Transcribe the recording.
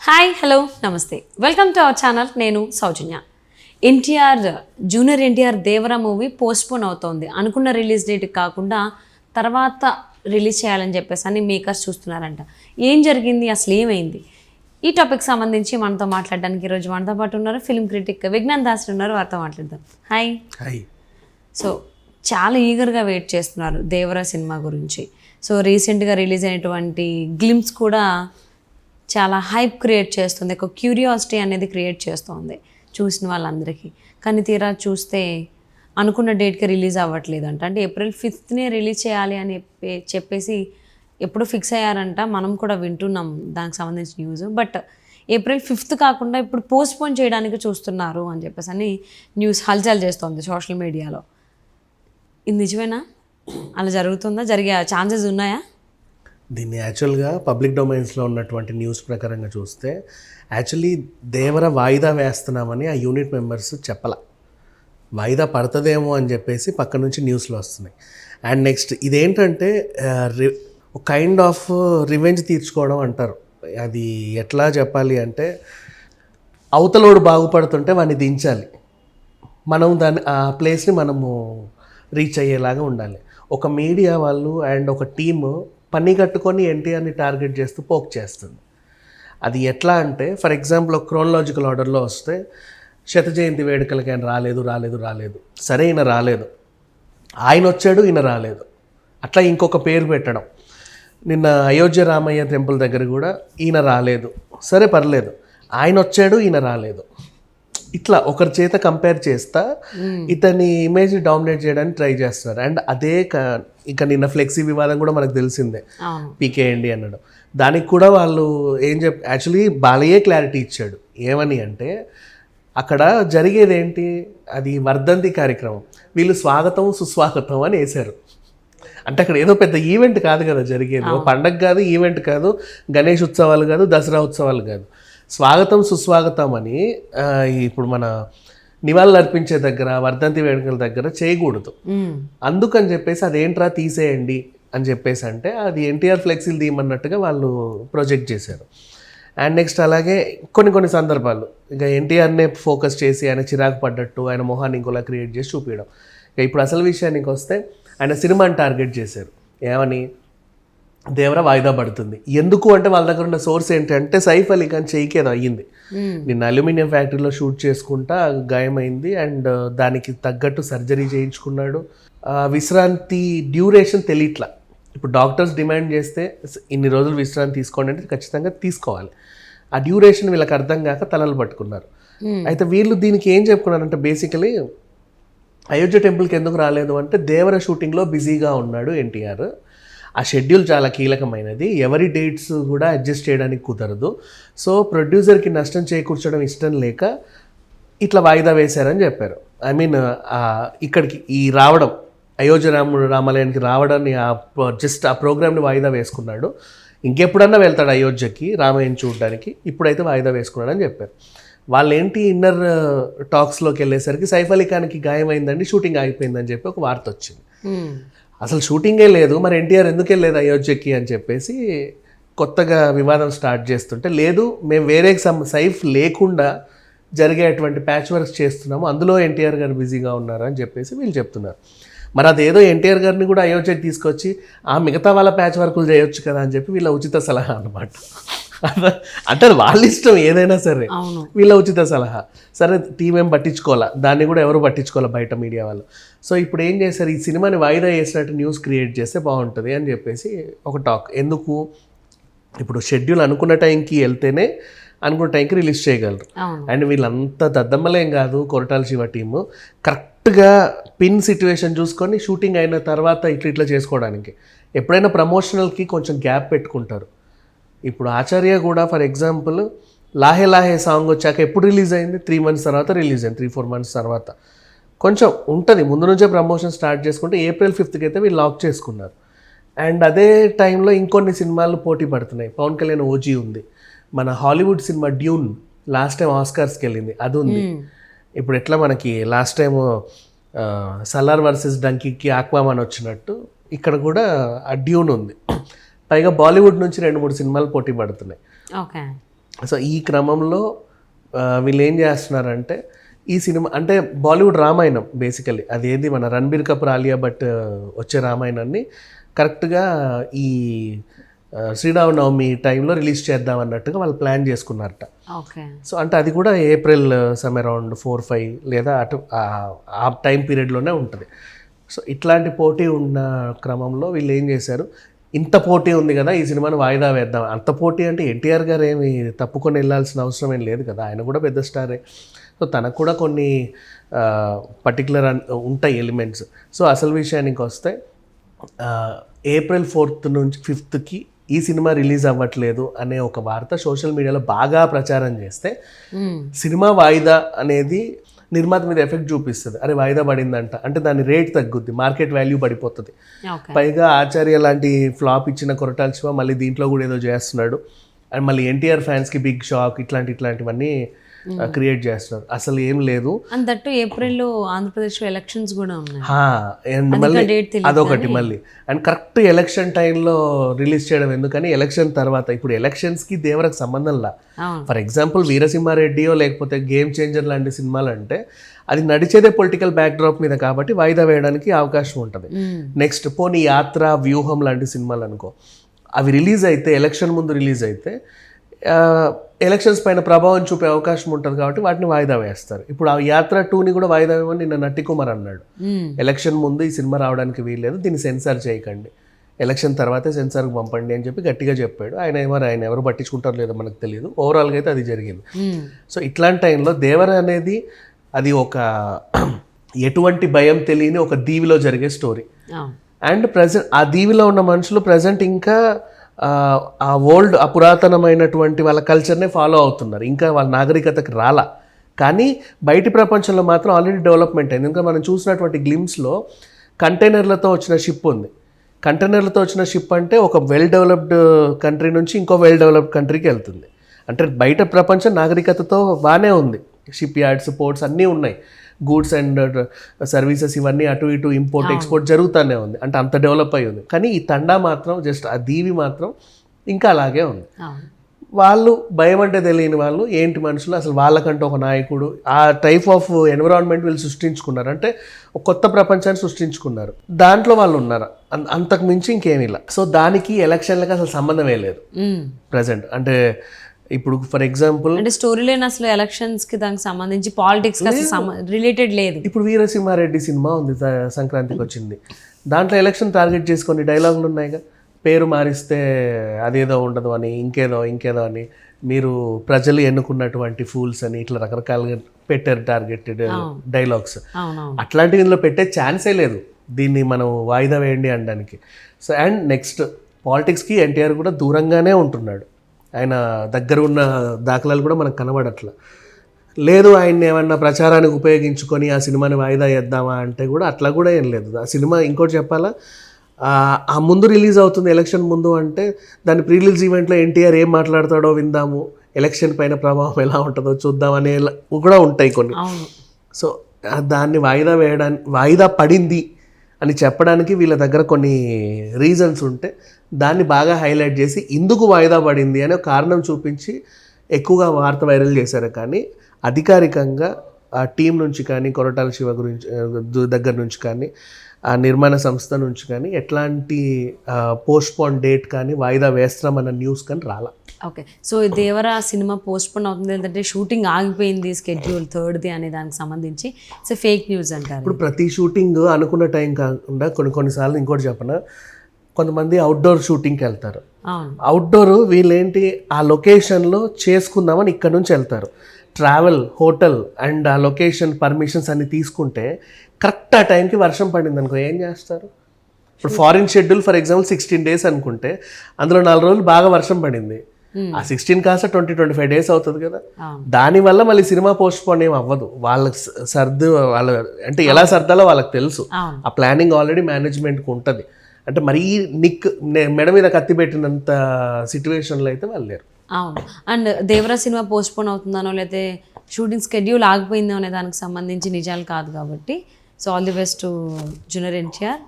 Hi hello నమస్తే welcome to our channel. నేను Soujanya. Junior NTR Devara movie postpone అవుతోంది. అనుకున్న రిలీజ్ డేట్ కాకుండా తర్వాత రిలీజ్ చేయాలని చెప్పేసి అని మేకర్స్ చూస్తున్నారంట. ఏం జరిగింది, అసలు ఏమైంది? ఈ టాపిక్ సంబంధించి మనతో మాట్లాడడానికి ఈరోజు మనతో పాటు ఉన్నారు ఫిల్మ్ క్రిటిక్ విజ్ఞాన్ దాస్ ఉన్నారు. వారితో మాట్లాడదాం. హాయ్. హాయ్. సో చాలా ఈగర్గా వెయిట్ చేస్తున్నారు దేవరా సినిమా గురించి. సో రీసెంట్గా రిలీజ్ అయినటువంటి గ్లిమ్స్ కూడా చాలా హైప్ క్రియేట్ చేస్తుంది, ఒక క్యూరియాసిటీ అనేది క్రియేట్ చేస్తుంది చూసిన వాళ్ళందరికీ. కానీ తీరా చూస్తే అనుకున్న డేట్కి రిలీజ్ అవ్వట్లేదు అంట. అంటే April 5th రిలీజ్ చేయాలి అని చెప్పేసి ఎప్పుడు ఫిక్స్ అయ్యారంట. మనం కూడా వింటున్నాం దానికి సంబంధించిన న్యూస్. బట్ April 5th కాకుండా ఇప్పుడు పోస్ట్పోన్ చేయడానికి చూస్తున్నారు అని చెప్పేసి అని న్యూస్ హల్చల్ చేస్తోంది సోషల్ మీడియాలో. ఇది నిజమేనా? అలా జరుగుతుందా? జరిగే ఛాన్సెస్ ఉన్నాయా? దీన్ని యాక్చువల్గా పబ్లిక్ డొమైన్స్లో ఉన్నటువంటి న్యూస్ ప్రకారంగా చూస్తే యాక్చువల్లీ దేవర వాయిదా వేస్తున్నామని ఆ యూనిట్ మెంబర్స్ చెప్పాల. వాయిదా పడుతుందేమో అని చెప్పేసి పక్క నుంచి న్యూస్లో వస్తున్నాయి. అండ్ నెక్స్ట్ ఇదేంటంటే కైండ్ ఆఫ్ రివెంజ్ తీర్చుకోవడం అంటారు. అది ఎట్లా చెప్పాలి అంటే అవతలోడు బాగుపడుతుంటే వాడిని దించాలి, మనం దాన్ని ఆ ప్లేస్ని మనము రీచ్ అయ్యేలాగా ఉండాలి. ఒక మీడియా వాళ్ళు అండ్ ఒక టీము పని కట్టుకొని ఎన్టీఆర్ని టార్గెట్ చేస్తూ పోక్ చేస్తుంది. అది ఎట్లా అంటే ఫర్ ఎగ్జాంపుల్ ఒక క్రోనలాజికల్ ఆర్డర్లో వస్తే శత జయంతి వేడుకలకి ఆయన రాలేదు. సరే ఈయన రాలేదు, ఆయన వచ్చాడు ఈయన రాలేదు, అట్లా ఇంకొక పేరు పెట్టడం. నిన్న అయోధ్య రామయ్య టెంపుల్ దగ్గర కూడా ఈయన రాలేదు, సరే పర్లేదు, ఆయన వచ్చాడు ఈయన రాలేదు. ఇట్లా ఒకరి చేత కంపేర్ చేస్తా ఇతని ఇమేజ్ డామినేట్ చేయడానికి ట్రై చేస్తున్నారు. అండ్ అదే ఇంకా నిన్న ఫ్లెక్సీ వివాదం కూడా మనకు తెలిసిందే, పీకేయండి అనడం. దానికి కూడా వాళ్ళు యాక్చువల్లీ బాలయ్యే క్లారిటీ ఇచ్చాడు. ఏమని అంటే అక్కడ జరిగేది ఏంటి, అది వర్ధంతి కార్యక్రమం, వీళ్ళు స్వాగతం సుస్వాగతం అని వేశారు. అంటే అక్కడ ఏదో పెద్ద ఈవెంట్ కాదు కదా జరిగేది, పండగ కాదు, ఈవెంట్ కాదు, గణేష్ ఉత్సవాలు కాదు, దసరా ఉత్సవాలు కాదు. స్వాగతం సుస్వాగతం అని ఇప్పుడు మన నివాళులు అర్పించే దగ్గర వర్ధంతి వేడుకల దగ్గర చేయకూడదు. అందుకని చెప్పేసి అదేంట్రా తీసేయండి అని చెప్పేసి అంటే అది ఎన్టీఆర్ ఫ్లెక్సీలు తీయమన్నట్టుగా వాళ్ళు ప్రొజెక్ట్ చేశారు. అండ్ నెక్స్ట్ అలాగే కొన్ని సందర్భాలు ఇక ఎన్టీఆర్నే ఫోకస్ చేసి ఆయన చిరాకు పడ్డట్టు ఆయన మొహాన్ని ఇంకోలా క్రియేట్ చేసి చూపించడం. ఇక ఇప్పుడు అసలు విషయానికి వస్తే ఆయన సినిమాని టార్గెట్ చేశారు. ఏమని, దేవరా వాయిదా పడుతుంది. ఎందుకు అంటే వాళ్ళ దగ్గర ఉన్న సోర్స్ ఏంటంటే సైఫ్ అలీ ఖాన్ చెయ్యికి ఏదో అయ్యింది, నిన్న అల్యూమినియం ఫ్యాక్టరీలో షూట్ చేసుకుంటా గాయమైంది అండ్ దానికి తగ్గట్టు సర్జరీ చేయించుకున్నాడు. విశ్రాంతి డ్యూరేషన్ తెలియట్లా. ఇప్పుడు డాక్టర్స్ డిమాండ్ చేస్తే ఇన్ని రోజులు విశ్రాంతి తీసుకోండి అంటే ఖచ్చితంగా తీసుకోవాలి. ఆ డ్యూరేషన్ వీళ్ళకి అర్థం కాక తలలు పట్టుకున్నారు. అయితే వీళ్ళు దీనికి ఏం చెప్పుకున్నారంటే బేసికలీ అయోధ్య టెంపుల్కి ఎందుకు రాలేదు అంటే దేవర షూటింగ్లో బిజీగా ఉన్నాడు ఎన్టీఆర్, ఆ షెడ్యూల్ చాలా కీలకమైనది, ఎవరి డేట్స్ కూడా అడ్జస్ట్ చేయడానికి కుదరదు, సో ప్రొడ్యూసర్కి నష్టం చేకూర్చడం ఇష్టం లేక ఇట్లా వాయిదా వేశారని చెప్పారు. ఐ మీన్ ఇక్కడికి ఈ రావడం అయోధ్య రామాలయానికి రావడాన్ని జస్ట్ ఆ ప్రోగ్రామ్ని వాయిదా వేసుకున్నాడు. ఇంకెప్పుడన్నా వెళ్తాడు అయోధ్యకి రామాయణ్ చూడడానికి, ఇప్పుడైతే వాయిదా వేసుకున్నాడని చెప్పారు. వాళ్ళు ఏంటి ఇన్నర్ టాక్స్లోకి వెళ్ళేసరికి సైఫ్ అలీ ఖాన్కి గాయమైందండి, షూటింగ్ ఆగిపోయిందని చెప్పి ఒక వార్త వచ్చింది. అసలు షూటింగే లేదు, మరి ఎన్టీఆర్ ఎందుకు వెళ్ళలేదు అయోధ్యకి అని చెప్పేసి కొత్తగా వివాదం స్టార్ట్ చేస్తుంటే, లేదు మేము వేరే సైఫ్ లేకుండా జరిగేటువంటి ప్యాచ్ వర్క్స్ చేస్తున్నాము, అందులో ఎన్టీఆర్ గారు బిజీగా ఉన్నారు అని చెప్పేసి వీళ్ళు చెప్తున్నారు. మరి అదేదో ఎన్టీఆర్ గారిని కూడా అయోధ్యకి తీసుకొచ్చి ఆ మిగతా వాళ్ళ ప్యాచ్ వర్కులు చేయొచ్చు కదా అని చెప్పి వీళ్ళ ఉచిత సలహా అన్నమాట. అంటే వాళ్ళ ఇష్టం ఏదైనా సరే, వీళ్ళ ఉచిత సలహా. సరే టీం ఏం పట్టించుకోవాలా, దాన్ని కూడా ఎవరు పట్టించుకోవాలా బయట మీడియా వాళ్ళు. సో ఇప్పుడు ఏం చేశారు, ఈ సినిమాని వాయిదా చేసినట్టు న్యూస్ క్రియేట్ చేస్తే బాగుంటుంది అని చెప్పేసి ఒక టాక్. ఎందుకు, ఇప్పుడు షెడ్యూల్ అనుకున్న టైంకి వెళ్తేనే అనుకున్న టైంకి రిలీజ్ చేయగలరు. అండ్ వీళ్ళంతా దద్దమ్మలేం కాదు కొరటాల శివ టీము, కరెక్ట్గా పిన్ సిచ్యువేషన్ చూసుకొని షూటింగ్ అయిన తర్వాత ఇట్లా చేసుకోవడానికి. ఎప్పుడైనా ప్రమోషనల్కి కొంచెం గ్యాప్ పెట్టుకుంటారు. ఇప్పుడు ఆచార్య కూడా ఫర్ ఎగ్జాంపుల్ లాహే లాహే సాంగ్ వచ్చాక ఎప్పుడు రిలీజ్ అయింది, 3 months తర్వాత రిలీజ్ అయింది, 3-4 months తర్వాత. కొంచెం ఉంటుంది ముందు నుంచే ప్రమోషన్ స్టార్ట్ చేసుకుంటే April 5th అయితే వీళ్ళు లాక్ చేసుకున్నారు. అండ్ అదే టైంలో ఇంకొన్ని సినిమాలు పోటీ పడుతున్నాయి. పవన్ కళ్యాణ్ ఓజీ ఉంది, మన Hollywood cinema Dune last time ఆస్కార్స్కి వెళ్ళింది, అది ఉంది. ఇప్పుడు ఎట్లా మనకి లాస్ట్ టైం సలార్ వర్సెస్ డంకీకి ఆక్వామాన్ వచ్చినట్టు ఇక్కడ కూడా ఆ డ్యూన్ ఉంది. పైగా బాలీవుడ్ నుంచి 2-3 సినిమాలు పోటీ పడుతున్నాయి. ఓకే. సో ఈ క్రమంలో వీళ్ళు ఏం చేస్తున్నారంటే ఈ సినిమా అంటే బాలీవుడ్ రామాయణం బేసికలీ అదేది మన రణబీర్ కపూర్ ఆలియా భట్ వచ్చే రామాయణాన్ని కరెక్ట్గా ఈ శ్రీరామనవమి టైంలో రిలీజ్ చేద్దాం అన్నట్టుగా వాళ్ళు ప్లాన్ చేసుకున్నారట. ఓకే. సో అంటే అది కూడా ఏప్రిల్ సమ్ అరౌండ్ 4-5 లేదా అటు ఆ టైం పీరియడ్లోనే ఉంటుంది. సో ఇట్లాంటి పోటీ ఉన్న క్రమంలో వీళ్ళు ఏం చేశారు, ఇంత పోటీ ఉంది కదా ఈ సినిమాను వాయిదా వేద్దాం. అంత పోటీ అంటే ఎన్టీఆర్ గారు ఏమి తప్పుకొని వెళ్ళాల్సిన అవసరం ఏం లేదు కదా, ఆయన కూడా పెద్ద స్టారే. సో తనకు కూడా కొన్ని పర్టికులర్ ఉంటాయి ఎలిమెంట్స్. సో అసలు విషయానికి వస్తే ఏప్రిల్ 4th నుంచి 5th ఈ సినిమా రిలీజ్ అవ్వట్లేదు అనే ఒక వార్త సోషల్ మీడియాలో బాగా ప్రచారం చేస్తే సినిమా వాయిదా అనేది నిర్మాత మీద ఎఫెక్ట్ చూపిస్తుంది. అరే వాయిదా పడిందంట అంటే దాని రేట్ తగ్గుద్ది, మార్కెట్ వాల్యూ పడిపోతుంది. పైగా ఆచార్య లాంటి ఫ్లాప్ ఇచ్చిన కొరటాల శివ మళ్ళీ దీంట్లో కూడా ఏదో చేస్తున్నాడు అండ్ మళ్ళీ ఎన్టీఆర్ ఫ్యాన్స్కి బిగ్ షాక్ ఇట్లాంటివన్నీ క్రియేట్ చేస్తున్నారు. అసలు ఏం లేదు. అండ్ దట్టు ఏప్రిల్లో ఆంధ్రప్రదేశ్లో ఎలక్షన్స్ కూడా ఉన్నాయి. అండ్ మళ్ళీ అదొకటి మళ్ళీ అండ్ కరెక్ట్ ఎలక్షన్ టైంలో రిలీజ్ చేయడం ఎందుకని, ఎలక్షన్ తర్వాత ఇప్పుడు ఎలక్షన్స్కి దేవరకు సంబంధంలా. ఫర్ ఎగ్జాంపుల్ వీరసింహారెడ్డియో లేకపోతే గేమ్ చేంజర్ లాంటి సినిమాలు అంటే అది నడిచేదే పొలిటికల్ బ్యాక్డ్రాప్ మీద కాబట్టి వాయిదా వేయడానికి అవకాశం ఉంటుంది. నెక్స్ట్ పోనీ యాత్ర, వ్యూహం లాంటి సినిమాలు అనుకో, అవి రిలీజ్ అయితే ఎలక్షన్ ముందు రిలీజ్ అయితే ఎలక్షన్స్ పైన ప్రభావం చూపే అవకాశం ఉంటుంది కాబట్టి వాటిని వాయిదా వేస్తారు. ఇప్పుడు ఆ యాత్ర 2ని కూడా వాయిదా వేయమని నిన్న నట్టికుమార్ అన్నాడు. ఎలక్షన్ ముందు ఈ సినిమా రావడానికి వీల్లేదు, దీన్ని సెన్సార్ చేయకండి, ఎలక్షన్ తర్వాతే సెన్సార్కి పంపండి అని చెప్పి గట్టిగా చెప్పాడు. ఆయన ఎవరు పట్టించుకుంటారో లేదో మనకు తెలియదు. ఓవరాల్గా అయితే అది జరిగింది. సో ఇట్లాంటి టైంలో దేవర అనేది అది ఒక ఎటువంటి భయం తెలియని ఒక దీవిలో జరిగే స్టోరీ. అండ్ ప్రజెంట్ ఆ దీవిలో ఉన్న మనుషులు ప్రజెంట్ ఇంకా ఆ ఓల్డ్ పురాతనమైనటువంటి వాళ్ళ కల్చర్నే ఫాలో అవుతున్నారు, ఇంకా వాళ్ళ నాగరికతకి రాలా. కానీ బయటి ప్రపంచంలో మాత్రం ఆల్రెడీ డెవలప్మెంట్ అయింది. ఇంకా మనం చూసినటువంటి గ్లిమ్స్లో కంటైనర్లతో వచ్చిన షిప్ ఉంది. కంటైనర్లతో వచ్చిన షిప్ అంటే ఒక వెల్ డెవలప్డ్ కంట్రీ నుంచి ఇంకో వెల్ డెవలప్డ్ కంట్రీకి వెళ్తుంది. అంటే బయట ప్రపంచం నాగరికతతో బాగానే ఉంది, షిప్ యార్డ్స్, పోర్ట్స్ అన్నీ ఉన్నాయి, గూడ్స్ అండ్ సర్వీసెస్ ఇవన్నీ అటు ఇటు ఇంపోర్ట్ ఎక్స్పోర్ట్ జరుగుతూనే ఉంది. అంటే అంత డెవలప్ అయి ఉంది. కానీ ఈ తండా మాత్రం జస్ట్ ఆ దీవి మాత్రం ఇంకా అలాగే ఉంది. వాళ్ళు భయం అంటే తెలియని వాళ్ళు ఏంటి మనుషులు, అసలు వాళ్ళకంటూ ఒక నాయకుడు, ఆ టైప్ ఆఫ్ ఎన్విరాన్మెంట్ వీళ్ళు సృష్టించుకున్నారు. అంటే ఒక కొత్త ప్రపంచాన్ని సృష్టించుకున్నారు, దాంట్లో వాళ్ళు ఉన్నారు, అంతకు మించి ఇంకేమీ ఇలా. సో దానికి ఎలక్షన్లకు అసలు సంబంధమే లేదు ప్రజెంట్. అంటే ఇప్పుడు ఫర్ ఎగ్జాంపుల్ అంటే స్టోరీ లేని అసలు ఎలక్షన్స్ కి దానికి సంబంధించి పాలిటిక్స్ రిలేటెడ్ లేదు. ఇప్పుడు వీరసింహారెడ్డి సినిమా ఉంది, సంక్రాంతికి వచ్చింది, దాంట్లో ఎలక్షన్ టార్గెట్ చేసుకొని డైలాగులు ఉన్నాయిగా, పేరు మారిస్తే అదేదో ఉండదు అని, ఇంకేదో అని, మీరు ప్రజలు ఎన్నుకున్నటువంటి ఫూల్స్ అని ఇట్లా రకరకాలుగా పెట్టారు టార్గెటెడ్ డైలాగ్స్. అట్లాంటివి ఇందులో పెట్టే ఛాన్సే లేదు దీన్ని మనం వాయిదా వేయండి అనడానికి. సో అండ్ నెక్స్ట్ పాలిటిక్స్కి ఎన్టీఆర్ కూడా దూరంగానే ఉంటున్నాడు. ఆయన దగ్గర ఉన్న దాఖలాలు కూడా మనకు కనబడట్లా. లేదు ఆయన్ని ఏమన్నా ప్రచారానికి ఉపయోగించుకొని ఆ సినిమాని వాయిదా చేద్దామా అంటే కూడా అట్లా కూడా ఏం లేదు. ఆ సినిమా ఇంకోటి చెప్పాలా, ఆ ముందు రిలీజ్ అవుతుంది ఎలక్షన్ ముందు అంటే దాని ప్రీ రిలీజ్ ఈవెంట్లో ఎన్టీఆర్ ఏం మాట్లాడతాడో విందాము, ఎలక్షన్ పైన ప్రభావం ఎలా ఉంటుందో చూద్దామనే కూడా ఉంటాయి కొన్ని. సో దాన్ని వాయిదా పడింది అని చెప్పడానికి వీళ్ళ దగ్గర కొన్ని రీజన్స్ ఉంటే దాన్ని బాగా హైలైట్ చేసి ఇందుకు వాయిదా పడింది అనే కారణం చూపించి ఎక్కువగా వార్త వైరల్ చేశారు. కానీ అధికారికంగా ఆ టీం నుంచి కానీ, కొరటాల శివ గురించి దగ్గర నుంచి కానీ, ఆ నిర్మాణ సంస్థ నుంచి కానీ ఎట్లాంటి పోస్ట్పోన్ డేట్ కానీ వాయిదా వేస్తామన్న న్యూస్ కానీ రాలా. Okay. So Devara cinema postpone అవుతుంది ఏంటంటే షూటింగ్ ఆగిపోయింది స్కెడ్యూల్ 3rd అనే దానికి సంబంధించి సో ఫేక్ న్యూస్ అంటారు. ఇప్పుడు ప్రతి షూటింగ్ అనుకున్న టైం కాకుండా కొన్నిసార్లు ఇంకోటి చెప్పనా, కొంతమంది అవుట్డోర్ షూటింగ్కి వెళ్తారు. అవుట్డోర్ వీళ్ళేంటి ఆ లొకేషన్లో చేసుకుందామని ఇక్కడ నుంచి వెళ్తారు. ట్రావెల్, హోటల్ అండ్ ఆ లొకేషన్ పర్మిషన్స్ అన్ని తీసుకుంటే కరెక్ట్ ఆ టైంకి వర్షం పడింది అనుకో ఏం చేస్తారు? ఇప్పుడు foreign schedule for example 16 days అనుకుంటే అందులో 4 రోజులు బాగా వర్షం పడింది, ఆ 16 కాస్త 20-25 days అవుతుంది కదా. దానివల్ల మళ్ళీ సినిమా పోస్ట్పోన్ ఏం అవ్వదు. వాళ్ళకి వాళ్ళ అంటే ఎలా సర్దాలో వాళ్ళకి తెలుసు, ఆ ప్లానింగ్ ఆల్రెడీ మేనేజ్మెంట్కి ఉంటుంది. అంటే మరీ మెడ మీద కత్తి పెట్టినంత సిచ్యువేషన్లో అయితే వాళ్ళు లేరు. అవును. అండ్ దేవరా సినిమా పోస్ట్పోన్ అవుతుందనో లేకపోతే షూటింగ్ స్కెడ్యూల్ ఆగిపోయిందో అనే దానికి సంబంధించి నిజాలు కాదు కాబట్టి so all the best to junior NTR.